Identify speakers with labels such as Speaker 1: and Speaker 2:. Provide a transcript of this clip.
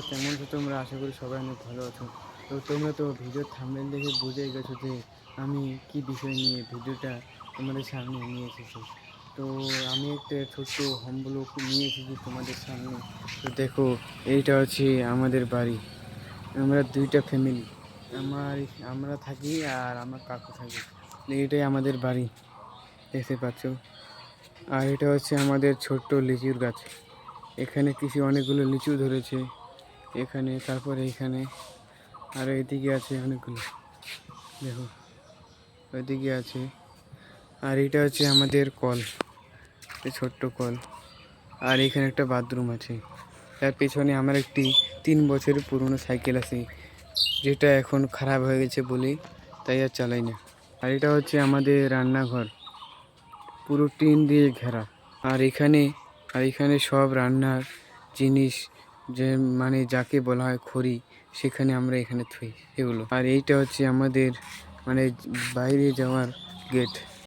Speaker 1: কেমন আছো তোমরা? আশা করি সবাই অনেক ভালো আছো। তো তোমরা তো ভিডিওর থাম্বনেল দেখে বুঝেই গেছো যে আমি কি বিষয় নিয়ে ভিডিওটা তোমাদের সামনে নিয়ে এসেছি। তো আমি একটা ছোট্ট হোম ব্লগ নিয়ে এসেছি তোমাদের সামনে। তো দেখো, এইটা হচ্ছে আমাদের বাড়ি। আমরা দুইটা ফ্যামিলি, আমার আমরা থাকি আর আমার কাকু থাকে। এইটাই আমাদের বাড়ি, দেখতে পাচ্ছ। আর এটা হচ্ছে আমাদের ছোট্ট লিচুর গাছ। এখানে কিছু অনেকগুলো লিচু ধরেছে এখানে, তারপরে এখানে, আর এইদিকে আছে অনেকগুলো, দেখো ওইদিকে আছে। আর এটা হচ্ছে আমাদের কল, এই ছোট্ট কল। আর এখানে একটা বাথরুম আছে। তার পেছনে আমার একটি 3 বছরের পুরনো সাইকেল আছে, যেটা এখন খারাপ হয়ে গেছে বলে তাই আর চালাই না। আর এটা হচ্ছে আমাদের রান্নাঘর, পুরো টিন দিয়ে ঘেরা। আর এখানে সব রান্নার জিনিস, যে মানে যাকে বলা হয় খড়ি, সেখানে আমরা এখানে থুই এগুলো। আর এইটা হচ্ছে আমাদের মানে বাইরে যাওয়ার গেট।